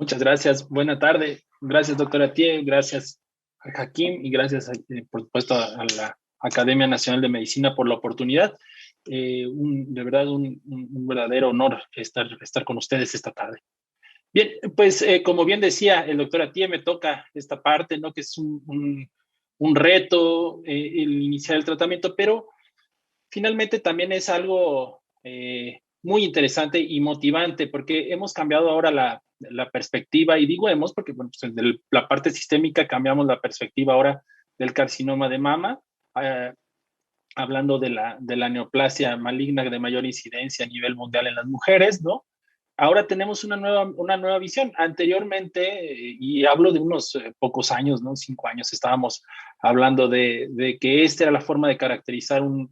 Muchas gracias. Buena tarde. Gracias, doctora Tie. Gracias a Hakim y gracias, por supuesto, a la Academia Nacional de Medicina por la oportunidad. De verdad, un verdadero honor estar con ustedes esta tarde. Bien, pues como bien decía el doctor Atié, me toca esta parte, ¿no? Que es un reto el iniciar el tratamiento, pero finalmente también es algo muy interesante y motivante porque hemos cambiado ahora la perspectiva, y digo hemos porque bueno, pues, de la parte sistémica cambiamos la perspectiva ahora del carcinoma de mama, eh, hablando de la neoplasia maligna de mayor incidencia a nivel mundial en las mujeres, ¿no? Ahora tenemos una nueva visión. Anteriormente, y hablo de unos pocos años, ¿no? 5 años, estábamos hablando de que esta era la forma de caracterizar un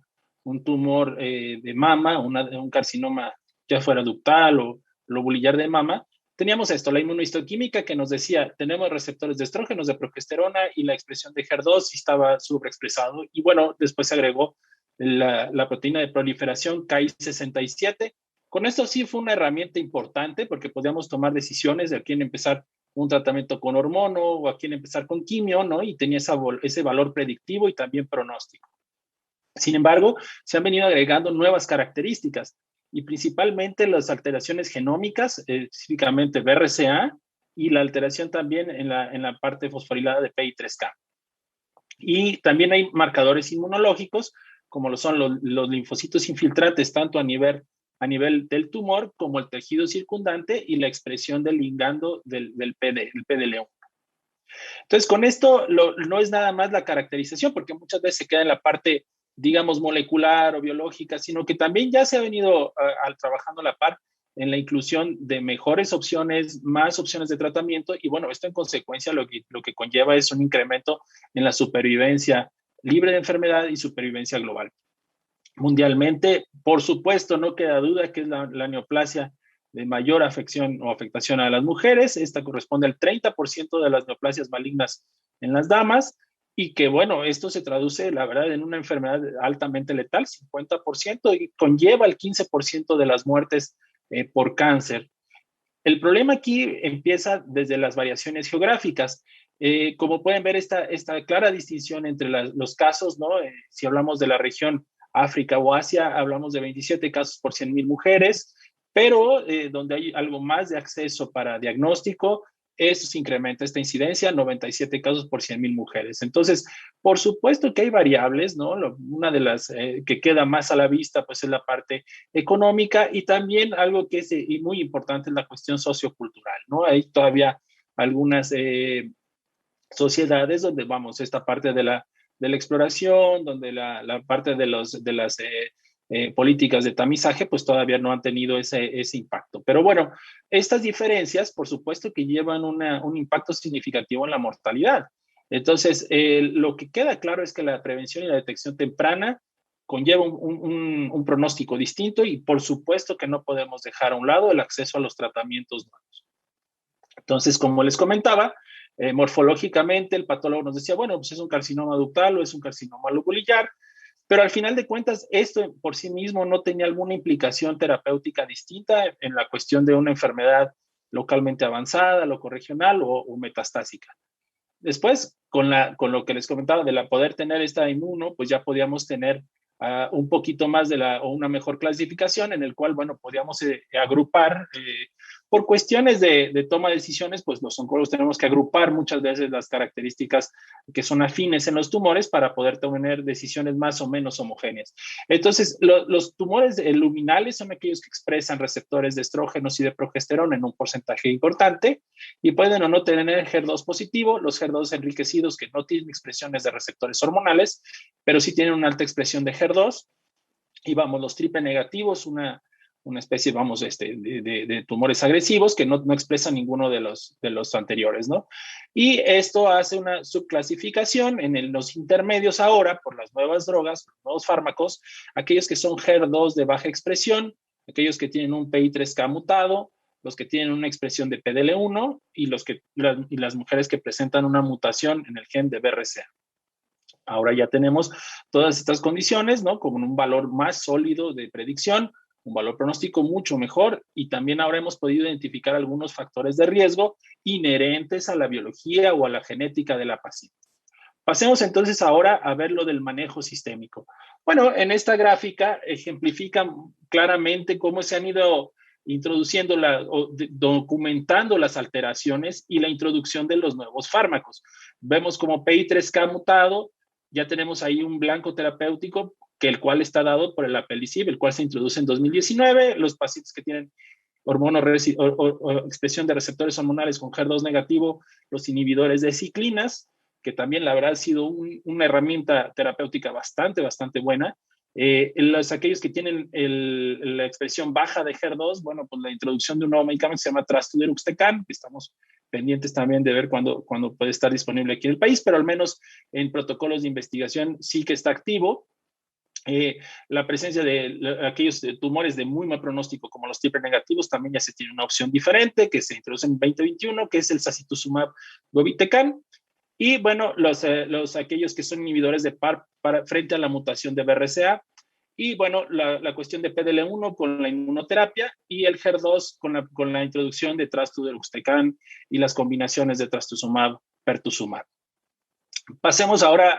tumor de mama, un carcinoma, ya fuera ductal o lobulillar de mama. Teníamos esto, la inmunohistoquímica que nos decía, tenemos receptores de estrógenos, de progesterona y la expresión de HER2 estaba sobreexpresado. Y bueno, después se agregó la proteína de proliferación Ki-67. Con esto sí fue una herramienta importante porque podíamos tomar decisiones de a quién empezar un tratamiento con hormono o a quién empezar con quimio, ¿no? Y tenía ese valor predictivo y también pronóstico. Sin embargo, se han venido agregando nuevas características y principalmente las alteraciones genómicas, específicamente BRCA, y la alteración también en la parte fosforilada de PI3K. Y también hay marcadores inmunológicos, como lo son los linfocitos infiltrantes, tanto a nivel del tumor como el tejido circundante y la expresión del ligando del PDL1. Entonces, con esto no es nada más la caracterización, porque muchas veces se queda en la parte, digamos, molecular o biológica, sino que también ya se ha venido trabajando a la par en la inclusión de mejores opciones, más opciones de tratamiento, y bueno, esto en consecuencia lo que conlleva es un incremento en la supervivencia libre de enfermedad y supervivencia global. Mundialmente, por supuesto, no queda duda que es la neoplasia de mayor afección o afectación a las mujeres. Esta corresponde al 30% de las neoplasias malignas en las damas y que, bueno, esto se traduce, la verdad, en una enfermedad altamente letal, 50%, y conlleva el 15% de las muertes por cáncer. El problema aquí empieza desde las variaciones geográficas. Como pueden ver, esta clara distinción entre los casos, ¿no? Si hablamos de la región África o Asia, hablamos de 27 casos por 100,000 mujeres, pero donde hay algo más de acceso para diagnóstico, eso se incrementa esta incidencia, 97 casos por 100,000 mujeres. Entonces, por supuesto que hay variables, ¿no? Una de las que queda más a la vista, pues es la parte económica, y también algo que es muy importante es la cuestión sociocultural, ¿no? Hay todavía algunas sociedades donde, vamos, esta parte de la exploración, donde la parte de las políticas de tamizaje, pues todavía no han tenido ese impacto. Pero bueno, estas diferencias, por supuesto que llevan un impacto significativo en la mortalidad. Entonces, lo que queda claro es que la prevención y la detección temprana conlleva un pronóstico distinto, y por supuesto que no podemos dejar a un lado el acceso a los tratamientos nuevos. Entonces, como les comentaba, morfológicamente el patólogo nos decía, bueno, pues es un carcinoma ductal o es un carcinoma lobulillar, pero al final de cuentas esto por sí mismo no tenía alguna implicación terapéutica distinta en la cuestión de una enfermedad localmente avanzada, locorregional o metastásica. Después, con lo que les comentaba de la poder tener esta inmuno, pues ya podíamos tener un poquito más o una mejor clasificación en el cual, bueno, podíamos agrupar, por cuestiones de toma de decisiones, pues los oncólogos tenemos que agrupar muchas veces las características que son afines en los tumores para poder tener decisiones más o menos homogéneas. Entonces, los tumores luminales son aquellos que expresan receptores de estrógenos y de progesterona en un porcentaje importante y pueden o no tener HER2 positivo, los HER2 enriquecidos que no tienen expresiones de receptores hormonales, pero sí tienen una alta expresión de HER2, y vamos, los triple negativos, una especie, vamos, de tumores agresivos que no expresan ninguno de los anteriores, ¿no? Y esto hace una subclasificación en los intermedios ahora, por las nuevas drogas, los nuevos fármacos, aquellos que son HER2 de baja expresión, aquellos que tienen un PI3K mutado, los que tienen una expresión de PDL1 y las mujeres que presentan una mutación en el gen de BRCA. Ahora ya tenemos todas estas condiciones, ¿no? Como un valor más sólido de predicción, un valor pronóstico mucho mejor, y también ahora hemos podido identificar algunos factores de riesgo inherentes a la biología o a la genética de la paciente. Pasemos entonces ahora a ver lo del manejo sistémico. Bueno, en esta gráfica ejemplifican claramente cómo se han ido introduciendo documentando las alteraciones y la introducción de los nuevos fármacos. Vemos como PI3K mutado, ya tenemos ahí un blanco terapéutico, que el cual está dado por el Apellicib, el cual se introduce en 2019. Los pacientes que tienen expresión de receptores hormonales con HER2 negativo, los inhibidores de ciclinas, que también la verdad ha sido una herramienta terapéutica bastante buena. Aquellos que tienen la expresión baja de HER2, bueno, pues la introducción de un nuevo medicamento se llama Trastuzumab, que estamos pendientes también de ver cuándo puede estar disponible aquí en el país, pero al menos en protocolos de investigación sí que está activo. La presencia de aquellos tumores de muy mal pronóstico como los triple negativos, también ya se tiene una opción diferente que se introduce en 2021, que es el Sacituzumab Govitecan. Y bueno, aquellos que son inhibidores de PARP frente a la mutación de BRCA. Y bueno, la cuestión de PDL1 con la inmunoterapia y el HER2 con la introducción de Trastuzumab y las combinaciones de Trastuzumab, Pertuzumab. Pasemos ahora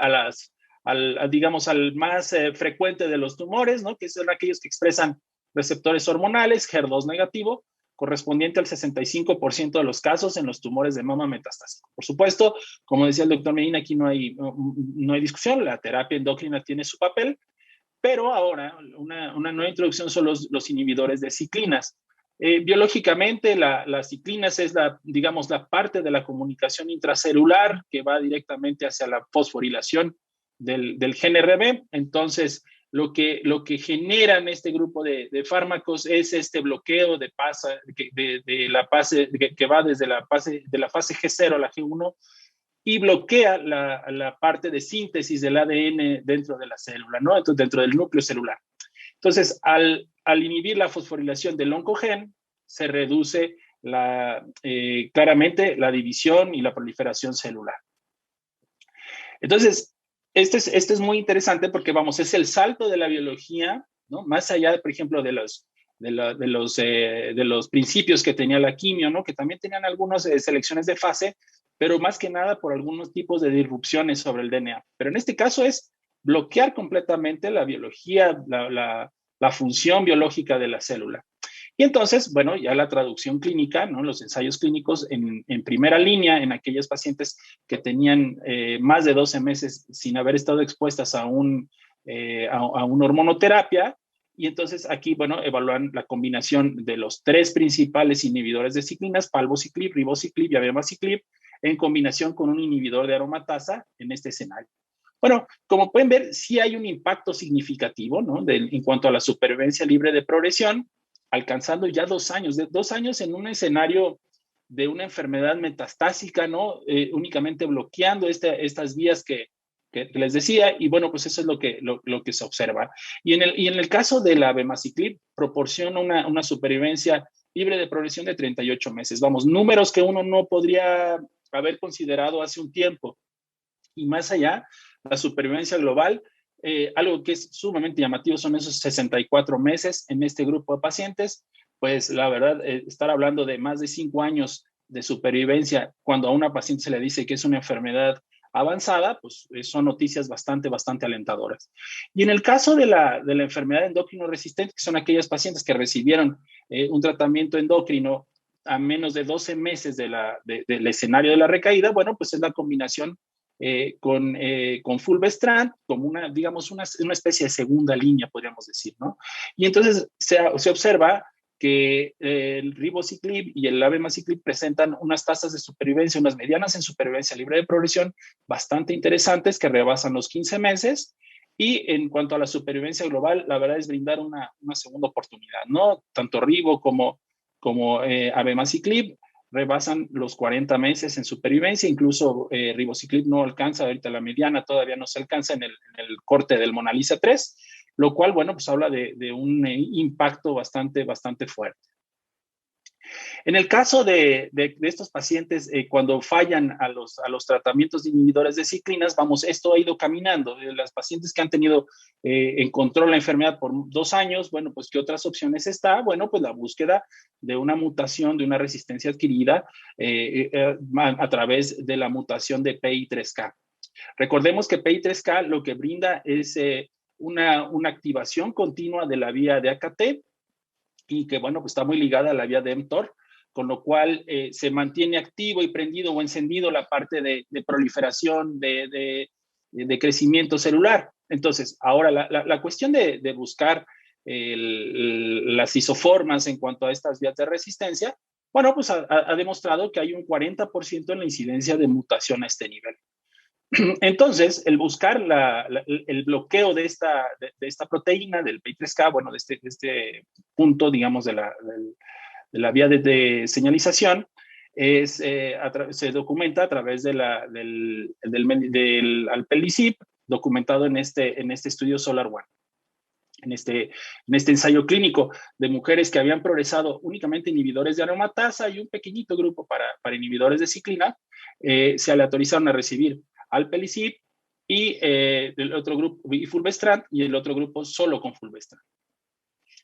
digamos, al más frecuente de los tumores, ¿no? Que son aquellos que expresan receptores hormonales, HER2 negativo, correspondiente al 65% de los casos en los tumores de mama metastásico. Por supuesto, como decía el doctor Medina, aquí no hay discusión, la terapia endocrina tiene su papel, pero ahora una nueva introducción son los inhibidores de ciclinas. Biológicamente, las ciclinas es digamos, la parte de la comunicación intracelular que va directamente hacia la fosforilación del GNRB. Entonces, lo que generan este grupo de fármacos es este bloqueo de la fase que va desde la fase G0 a la G1 y bloquea la parte de síntesis del ADN dentro de la célula, ¿no? Entonces, dentro del núcleo celular. Entonces, al inhibir la fosforilación del oncogen, se reduce claramente la división y la proliferación celular. Entonces, este es muy interesante porque, vamos, es el salto de la biología, ¿no? Más allá, por ejemplo, de los principios que tenía la quimio, ¿no? Que también tenían algunas selecciones de fase, pero más que nada por algunos tipos de disrupciones sobre el DNA. Pero en este caso es bloquear completamente la biología, la función biológica de la célula. Y entonces, bueno, ya la traducción clínica, ¿no? Los ensayos clínicos en primera línea en aquellas pacientes que tenían más de 12 meses sin haber estado expuestas a una hormonoterapia. Y entonces aquí, bueno, evalúan la combinación de los tres principales inhibidores de ciclinas, palbociclib, ribociclib y abemaciclib, en combinación con un inhibidor de aromatasa en este escenario. Bueno, como pueden ver, sí hay un impacto significativo, ¿no? En cuanto a la supervivencia libre de progresión, alcanzando ya 2 años, 2 años en un escenario de una enfermedad metastásica, ¿no? Únicamente bloqueando estas vías que les decía, y bueno, pues eso es lo que se observa. Y en el caso de la abemaciclib, proporciona una supervivencia libre de progresión de 38 meses. Vamos, números que uno no podría haber considerado hace un tiempo. Y más allá, la supervivencia global, algo que es sumamente llamativo son esos 64 meses en este grupo de pacientes. Pues la verdad, estar hablando de más de 5 años de supervivencia cuando a una paciente se le dice que es una enfermedad avanzada, pues son noticias bastante alentadoras. Y en el caso de la enfermedad endocrino resistente, que son aquellas pacientes que recibieron un tratamiento endocrino a menos de 12 meses del escenario de la recaída, bueno, pues es la combinación con fulvestrant como una especie de segunda línea, podríamos decir, ¿no? Y entonces se observa que el ribociclib y el abemaciclib presentan unas tasas de supervivencia, unas medianas en supervivencia libre de progresión bastante interesantes que rebasan los 15 meses. Y en cuanto a la supervivencia global, la verdad es brindar una segunda oportunidad, ¿no? Tanto ribo como abemaciclib rebasan los 40 meses en supervivencia, incluso ribociclib no alcanza, ahorita la mediana todavía no se alcanza en el corte del Mona Lisa 3, lo cual, bueno, pues habla de un impacto bastante fuerte. En el caso de estos pacientes, cuando fallan a los tratamientos de inhibidores de ciclinas, vamos, esto ha ido caminando. Las pacientes que han tenido en control la enfermedad por 2 años, bueno, pues, ¿qué otras opciones está? Bueno, pues la búsqueda de una mutación, de una resistencia adquirida a través de la mutación de PI3K. Recordemos que PI3K lo que brinda es una activación continua de la vía de AKT y que, bueno, pues está muy ligada a la vía de mTOR, con lo cual se mantiene activo y prendido o encendido la parte de proliferación, de crecimiento celular. Entonces, ahora la cuestión de buscar las isoformas en cuanto a estas vías de resistencia, bueno, pues ha demostrado que hay un 40% en la incidencia de mutación a este nivel. Entonces, el buscar el bloqueo de esta proteína, del PI3K, bueno, de este punto, digamos, de la vía de señalización, se documenta a través del alpelisib, documentado en este estudio Solar One. En este ensayo clínico de mujeres que habían progresado únicamente inhibidores de aromatasa y un pequeñito grupo para inhibidores de ciclina, se aleatorizaron a recibir alpelisib y el otro grupo y fulvestrant, y el otro grupo solo con fulvestrant.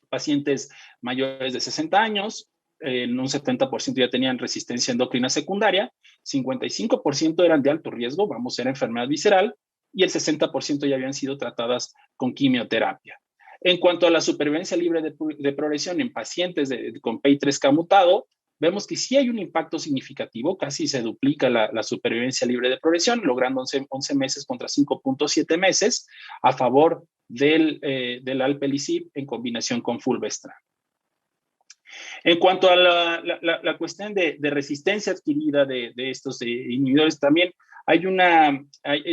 Pacientes mayores de 60 años, en un 70% ya tenían resistencia endocrina secundaria, 55% eran de alto riesgo, vamos, era enfermedad visceral, y el 60% ya habían sido tratadas con quimioterapia. En cuanto a la supervivencia libre de progresión en pacientes con PI3K mutado, vemos que sí hay un impacto significativo, casi se duplica la supervivencia libre de progresión, logrando 11 meses contra 5.7 meses a favor del alpelisib en combinación con fulvestrant. En cuanto a la cuestión de resistencia adquirida de estos inhibidores, también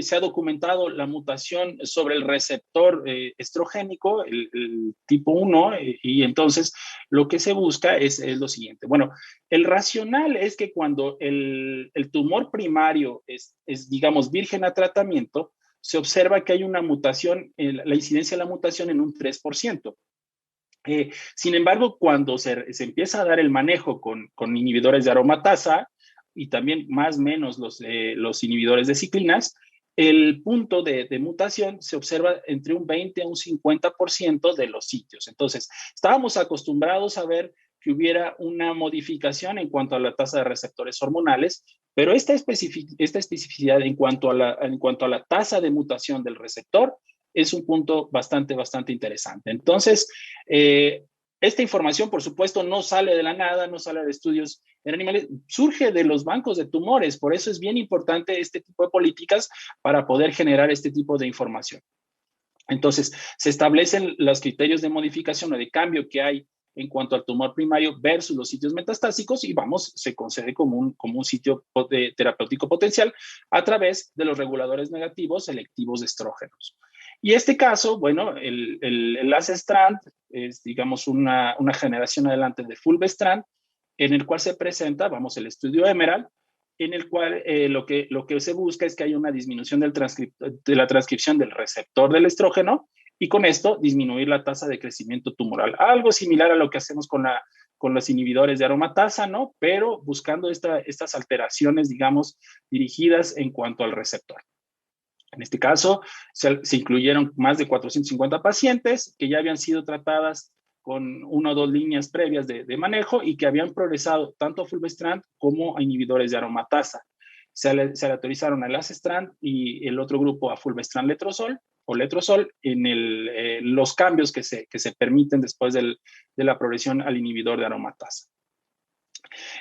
se ha documentado la mutación sobre el receptor estrogénico, el tipo 1, y entonces lo que se busca es lo siguiente. Bueno, el racional es que cuando el tumor primario es, digamos, virgen a tratamiento, se observa que hay una mutación, la incidencia de la mutación en un 3%. Sin embargo, cuando se empieza a dar el manejo con inhibidores de aromatasa y también más o menos los inhibidores de ciclinas, el punto de mutación se observa entre un 20 a un 50% de los sitios. Entonces, estábamos acostumbrados a ver que hubiera una modificación en cuanto a la tasa de receptores hormonales, pero esta especificidad en cuanto a la tasa de mutación del receptor es un punto bastante interesante. Entonces, esta información, por supuesto, no sale de la nada, no sale de estudios en animales, surge de los bancos de tumores. Por eso es bien importante este tipo de políticas para poder generar este tipo de información. Entonces, se establecen los criterios de modificación o de cambio que hay en cuanto al tumor primario versus los sitios metastásicos y se concede como un sitio terapéutico potencial a través de los reguladores negativos selectivos de estrógenos. Y este caso, bueno, el Lacestrant es, digamos, una generación adelante de fulvestrant, en el cual se presenta, vamos, el estudio Emerald, en el cual lo que se busca es que haya una disminución de la transcripción del receptor del estrógeno y con esto disminuir la tasa de crecimiento tumoral. Algo similar a lo que hacemos con los inhibidores de aromatasa, ¿no? Pero buscando estas alteraciones, digamos, dirigidas en cuanto al receptor. En este caso, se incluyeron más de 450 pacientes que ya habían sido tratadas con 1 o 2 líneas previas de manejo y que habían progresado tanto a fulvestrant como a inhibidores de aromatasa. Se aleatorizaron al Lacestrant y el otro grupo a fulvestrant letrozol o letrozol en los cambios que se permiten después de la progresión al inhibidor de aromatasa.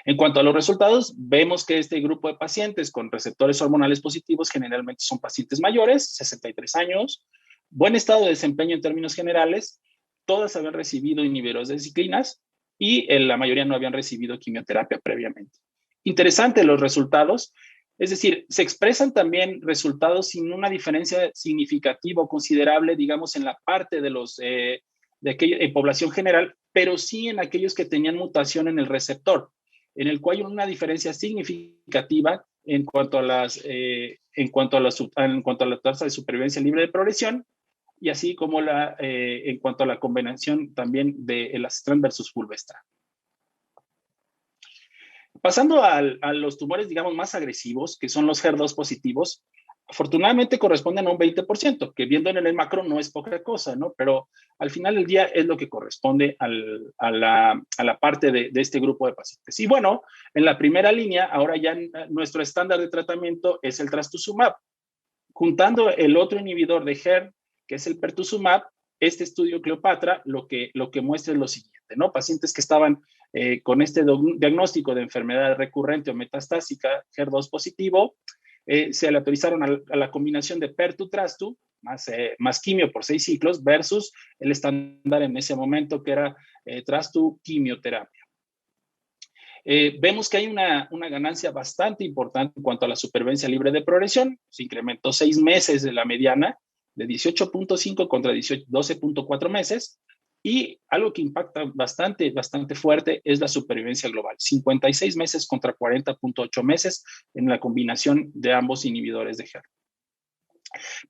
En cuanto a los resultados, vemos que este grupo de pacientes con receptores hormonales positivos generalmente son pacientes mayores, 63 años, buen estado de desempeño en términos generales, todas habían recibido inhibidores de ciclinas y la mayoría no habían recibido quimioterapia previamente. Interesante los resultados, es decir, se expresan también resultados sin una diferencia significativa o considerable, digamos, en la parte de población general, pero sí en aquellos que tenían mutación en el receptor, en el cual hay una diferencia significativa en cuanto a la tasa de supervivencia libre de progresión y así como en cuanto a la combinación también de Lacestrant versus fulvestrant. Pasando a los tumores, digamos, más agresivos, que son los HER2 positivos, afortunadamente corresponden a un 20%, que viendo en el macro no es poca cosa, ¿no? Pero al final del día es lo que corresponde a la parte de este grupo de pacientes. Y bueno, en la primera línea, ahora ya nuestro estándar de tratamiento es el trastuzumab. Juntando el otro inhibidor de HER, que es el pertuzumab, este estudio Cleopatra lo que muestra es lo siguiente, ¿no? Pacientes que estaban con este diagnóstico de enfermedad recurrente o metastásica HER2 positivo, se le autorizaron a la combinación de pertu-trastu más quimio por 6 ciclos versus el estándar en ese momento que era trastu quimioterapia. Vemos que hay una ganancia bastante importante en cuanto a la supervivencia libre de progresión. Se incrementó 6 meses de la mediana, de 18.5 contra 12.4 meses. Y algo que impacta bastante fuerte es la supervivencia global. 56 meses contra 40.8 meses en la combinación de ambos inhibidores de HER.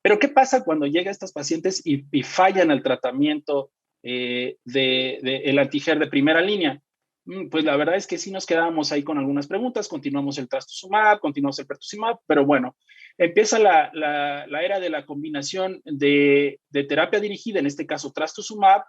Pero ¿qué pasa cuando llegan estos pacientes y fallan el tratamiento del anti-HER de primera línea? Pues la verdad es que sí nos quedábamos ahí con algunas preguntas, continuamos el trastuzumab, continuamos el pertuzumab, pero bueno, empieza la era de la combinación de terapia dirigida, en este caso trastuzumab,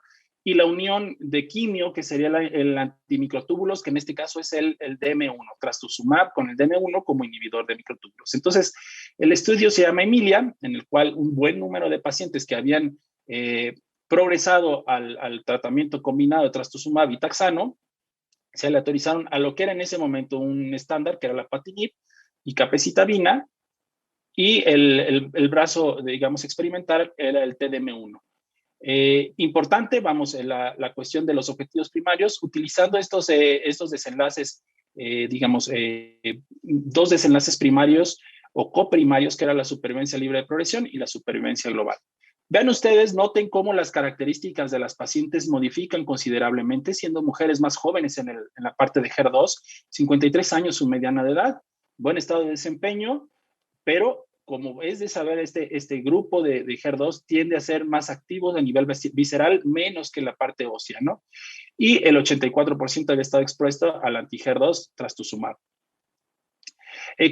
y la unión de quimio, que sería el antimicrotúbulos, que en este caso es el DM1, trastuzumab con el DM1 como inhibidor de microtúbulos. Entonces, el estudio se llama Emilia, en el cual un buen número de pacientes que habían progresado al tratamiento combinado de trastuzumab y taxano, se le autorizaron a lo que era en ese momento un estándar, que era la patinib y capecitabina, y el brazo, digamos, experimental era el TDM1. Importante, vamos, la cuestión de los objetivos primarios, utilizando estos desenlaces, digamos, 2 desenlaces primarios o coprimarios, que era la supervivencia libre de progresión y la supervivencia global. Vean ustedes, noten cómo las características de las pacientes modifican considerablemente, siendo mujeres más jóvenes en la parte de HER2, 53 años su mediana de edad, buen estado de desempeño, pero como es de saber, este grupo de HER2 tiende a ser más activos a nivel visceral, menos que la parte ósea, ¿no? Y el 84% había estado expuesto al anti-HER2 trastuzumab.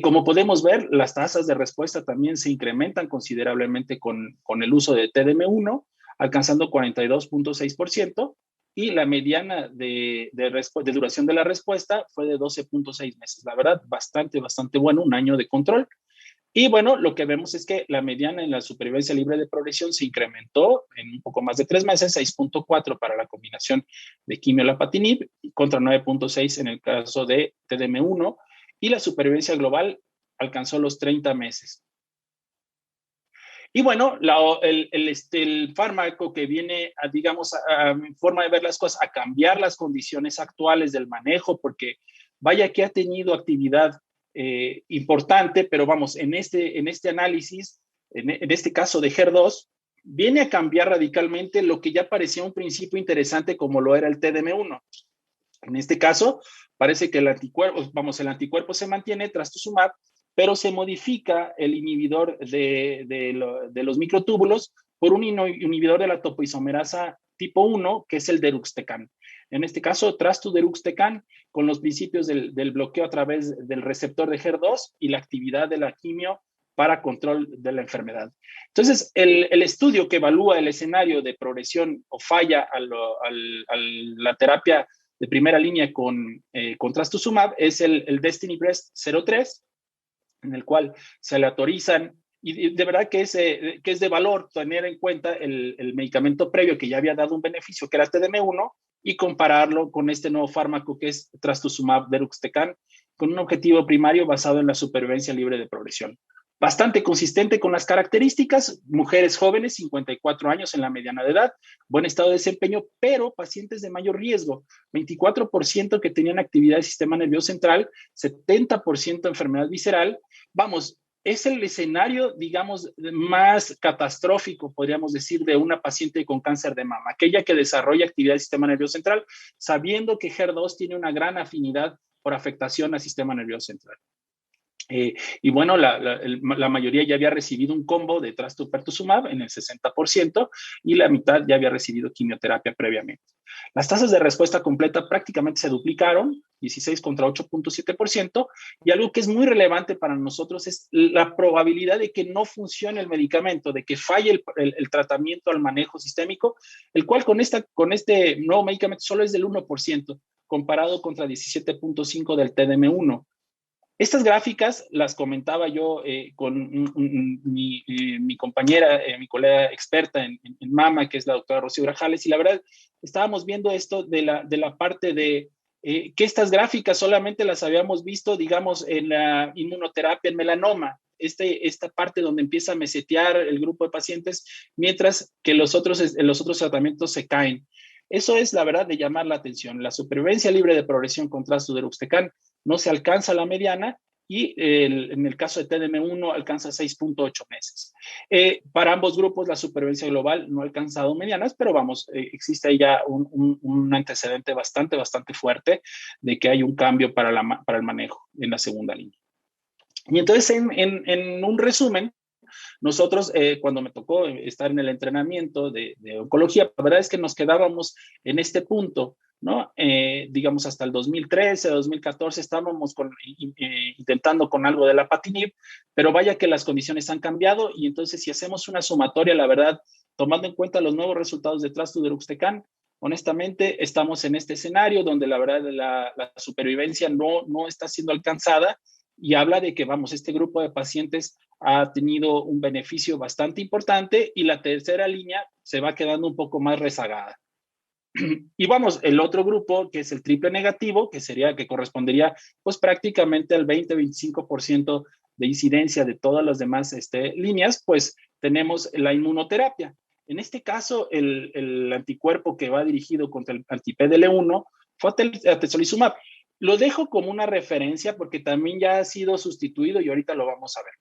Como podemos ver, las tasas de respuesta también se incrementan considerablemente con el uso de TDM1, alcanzando 42.6%, y la mediana de duración de la respuesta fue de 12.6 meses. La verdad, bastante bueno, un año de control. Y bueno, lo que vemos es que la mediana en la supervivencia libre de progresión se incrementó en un poco más de 3 meses, 6.4 para la combinación de quimio-lapatinib contra 9.6 en el caso de TDM1, y la supervivencia global alcanzó los 30 meses. Y bueno, el fármaco que viene, digamos, en forma de ver las cosas, a cambiar las condiciones actuales del manejo, porque vaya que ha tenido actividad importante, pero vamos, en este análisis, en este caso de HER2, viene a cambiar radicalmente lo que ya parecía un principio interesante como lo era el TDM1. En este caso, parece que el anticuerpo se mantiene, trastuzumab, pero se modifica el inhibidor de los microtúbulos por un inhibidor de la topoisomerasa tipo 1, que es el deruxtecan. En este caso, trastuderuxtecan, con los principios del bloqueo a través del receptor de HER2 y la actividad de la quimio para control de la enfermedad. Entonces, el estudio que evalúa el escenario de progresión o falla a la terapia de primera línea con trastuzumab es el Destiny Breast 03, en el cual se le autorizan, y de verdad que es de valor tener en cuenta el medicamento previo que ya había dado un beneficio, que era TDM1, y compararlo con este nuevo fármaco que es trastuzumab deruxtecan, con un objetivo primario basado en la supervivencia libre de progresión. Bastante consistente con las características, mujeres jóvenes, 54 años en la mediana de edad, buen estado de desempeño, pero pacientes de mayor riesgo, 24% que tenían actividad del sistema nervioso central, 70% enfermedad visceral. Vamos, es el escenario, digamos, más catastrófico, podríamos decir, de una paciente con cáncer de mama, aquella que desarrolla actividad del sistema nervioso central, sabiendo que HER2 tiene una gran afinidad por afectación al sistema nervioso central. Y bueno, la mayoría ya había recibido un combo de trastuzumab en el 60% y la mitad ya había recibido quimioterapia previamente. Las tasas de respuesta completa prácticamente se duplicaron, 16 contra 8.7%, y algo que es muy relevante para nosotros es la probabilidad de que no funcione el medicamento, de que falle el tratamiento al manejo sistémico, el cual con este nuevo medicamento solo es del 1%, comparado contra 17.5% del TDM1. Estas gráficas las comentaba yo con mi compañera, mi colega experta en mama, que es la doctora Rocío Grajales, y la verdad estábamos viendo esto de la parte de que estas gráficas solamente las habíamos visto, digamos, en la inmunoterapia en melanoma, esta parte donde empieza a mesetear el grupo de pacientes, mientras que los otros tratamientos se caen. Eso es la verdad de llamar la atención. La supervivencia libre de progresión con trastuzumab no se alcanza la mediana y en el caso de TDM1 alcanza 6.8 meses. Para ambos grupos la supervivencia global no ha alcanzado medianas, pero vamos, existe ahí ya un antecedente bastante fuerte de que hay un cambio para el manejo en la segunda línea. Y entonces, en un resumen, nosotros, cuando me tocó estar en el entrenamiento de oncología, la verdad es que nos quedábamos en este punto, ¿no? Digamos, hasta el 2013, 2014 estábamos intentando con algo de la Lapatinib, pero vaya que las condiciones han cambiado y entonces si hacemos una sumatoria, la verdad, tomando en cuenta los nuevos resultados de trastuzumab, honestamente, estamos en este escenario donde la verdad la supervivencia no está siendo alcanzada y habla de que, vamos, este grupo de pacientes ha tenido un beneficio bastante importante y la tercera línea se va quedando un poco más rezagada. Y vamos, el otro grupo, que es el triple negativo, que correspondería pues prácticamente al 20-25% de incidencia de todas las demás líneas, pues tenemos la inmunoterapia. En este caso, el anticuerpo que va dirigido contra el anti-PDL1 fue atezolizumab. Lo dejo como una referencia porque también ya ha sido sustituido y ahorita lo vamos a ver.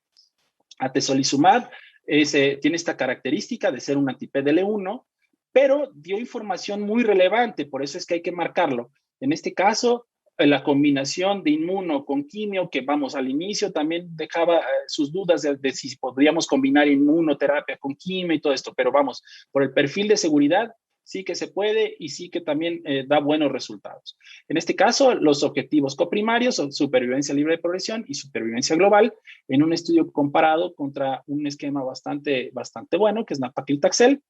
Atezolizumab tiene esta característica de ser un anti-PDL1, pero dio información muy relevante, por eso es que hay que marcarlo. En este caso, la combinación de inmuno con quimio, que vamos, al inicio también dejaba sus dudas de si podríamos combinar inmunoterapia con quimio y todo esto, pero vamos, por el perfil de seguridad, sí que se puede y sí que también da buenos resultados. En este caso, los objetivos coprimarios son supervivencia libre de progresión y supervivencia global en un estudio comparado contra un esquema bastante bueno, que es nab-paclitaxel,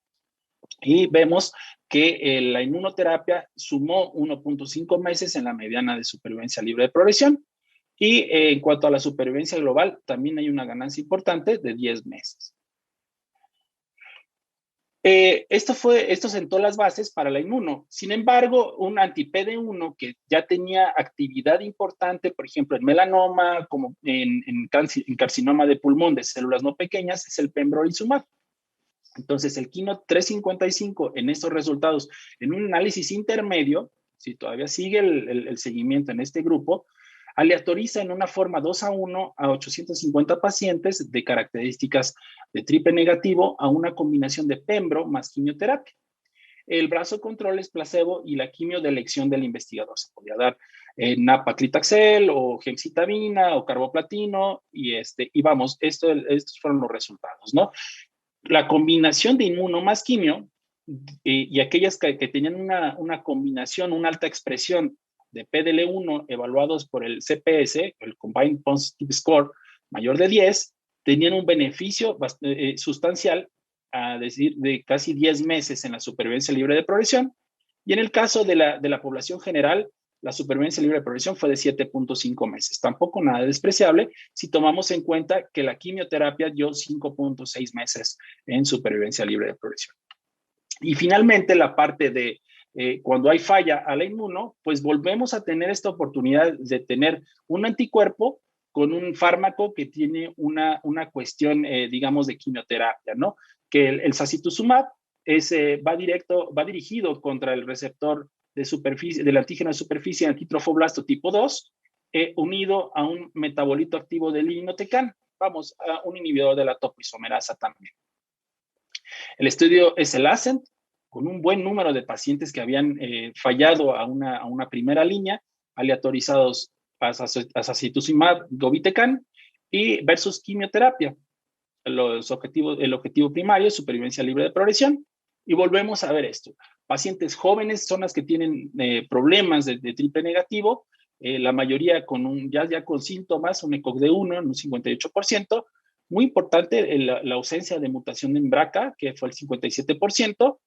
y vemos que la inmunoterapia sumó 1.5 meses en la mediana de supervivencia libre de progresión y en cuanto a la supervivencia global, también hay una ganancia importante de 10 meses. Esto sentó las bases para la inmuno. Sin embargo, un anti-PD1 que ya tenía actividad importante, por ejemplo, en melanoma, como en carcinoma de pulmón de células no pequeñas, es el pembrolizumab. Entonces, el KEYNOTE 355 en estos resultados, en un análisis intermedio, si todavía sigue el seguimiento en este grupo, aleatoriza en una forma 2:1 a 850 pacientes de características de triple negativo a una combinación de pembro más quimioterapia. El brazo control es placebo y la quimio de elección del investigador. Se podía dar nab-paclitaxel o gemcitabina o carboplatino y vamos, estos fueron los resultados, ¿no? La combinación de inmuno más quimio y aquellas que tenían una combinación, una alta expresión de PDL1 evaluados por el CPS, el Combined Positive Score, mayor de 10, tenían un beneficio sustancial, a decir, de casi 10 meses en la supervivencia libre de progresión. Y en el caso de la población general, la supervivencia libre de progresión fue de 7.5 meses. Tampoco nada despreciable si tomamos en cuenta que la quimioterapia dio 5.6 meses en supervivencia libre de progresión. Y finalmente, la parte de cuando hay falla a la inmuno, pues volvemos a tener esta oportunidad de tener un anticuerpo con un fármaco que tiene una cuestión, digamos, de quimioterapia, ¿no? Que el sacituzumab va dirigido contra el receptor de superficie, del antígeno de superficie antitrofoblasto tipo 2, unido a un metabolito activo del irinotecan, vamos, a un inhibidor de la topoisomerasa también. El estudio es el ASCENT, con un buen número de pacientes que habían fallado a una primera línea, aleatorizados a sacituzumab, govitecan, y versus quimioterapia. El objetivo primario es supervivencia libre de progresión. Y volvemos a ver esto. Pacientes jóvenes son las que tienen problemas de triple negativo, la mayoría con ya con síntomas, un ECOG de 1 en un 58%. Muy importante la ausencia de mutación en BRCA, que fue el 57%,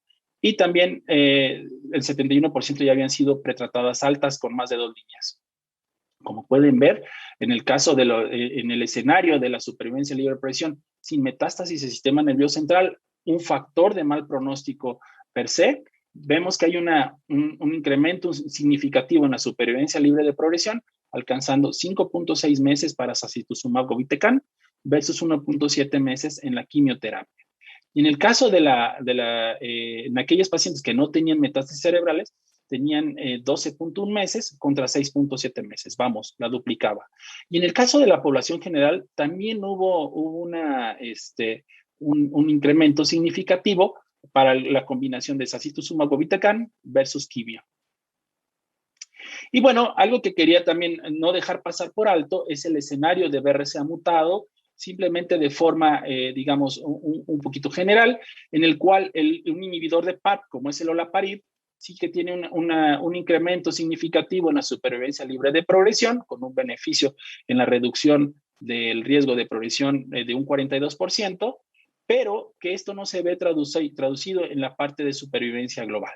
y también el 71% ya habían sido pretratadas altas con más de 2 líneas. Como pueden ver, en el caso en el escenario de la supervivencia libre de progresión sin metástasis del sistema nervioso central, un factor de mal pronóstico per se, vemos que hay un incremento significativo en la supervivencia libre de progresión, alcanzando 5.6 meses para sacituzumab govitecan versus 1.7 meses en la quimioterapia. Y en el caso en aquellos pacientes que no tenían metástasis cerebrales, tenían 12.1 meses contra 6.7 meses. Vamos, la duplicaba. Y en el caso de la población general, también hubo un incremento significativo para la combinación de sacituzumab govitecan versus quimio. Y bueno, algo que quería también no dejar pasar por alto es el escenario de BRCA mutado, simplemente de forma, digamos, un poquito general, en el cual un inhibidor de PARP, como es el olaparib, sí que tiene un incremento significativo en la supervivencia libre de progresión, con un beneficio en la reducción del riesgo de progresión de un 42%, pero que esto no se ve traducido en la parte de supervivencia global.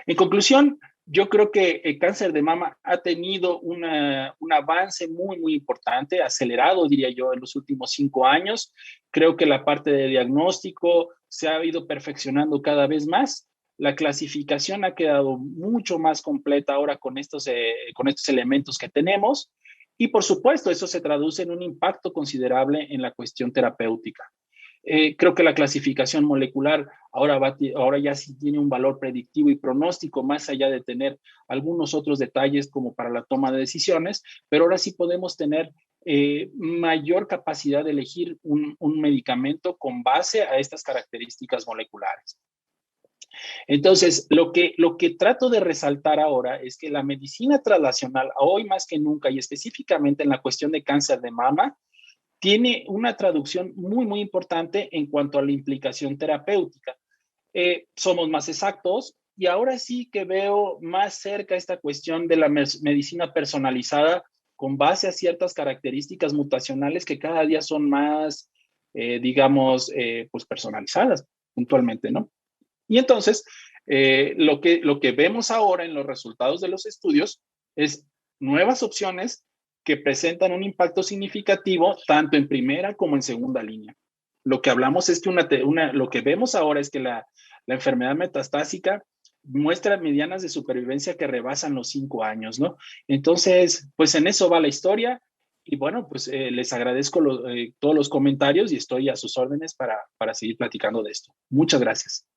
En conclusión, yo creo que el cáncer de mama ha tenido un avance muy, muy importante, acelerado, diría yo, en los últimos 5 años. Creo que la parte de diagnóstico se ha ido perfeccionando cada vez más. La clasificación ha quedado mucho más completa ahora con estos elementos que tenemos. Y por supuesto, eso se traduce en un impacto considerable en la cuestión terapéutica. Creo que la clasificación molecular ahora ya sí tiene un valor predictivo y pronóstico, más allá de tener algunos otros detalles como para la toma de decisiones, pero ahora sí podemos tener mayor capacidad de elegir un medicamento con base a estas características moleculares. Entonces, lo que trato de resaltar ahora es que la medicina translacional, hoy más que nunca, y específicamente en la cuestión de cáncer de mama, tiene una traducción muy, muy importante en cuanto a la implicación terapéutica. Somos más exactos y ahora sí que veo más cerca esta cuestión de la medicina personalizada con base a ciertas características mutacionales que cada día son más, digamos, pues personalizadas puntualmente, ¿no? Y entonces, lo que vemos ahora en los resultados de los estudios es nuevas opciones que presentan un impacto significativo tanto en primera como en segunda línea. Lo que hablamos es que lo que vemos ahora es que la enfermedad metastásica muestra medianas de supervivencia que rebasan los 5 años, ¿no? Entonces, pues en eso va la historia. Y bueno, pues les agradezco todos los comentarios y estoy a sus órdenes para seguir platicando de esto. Muchas gracias.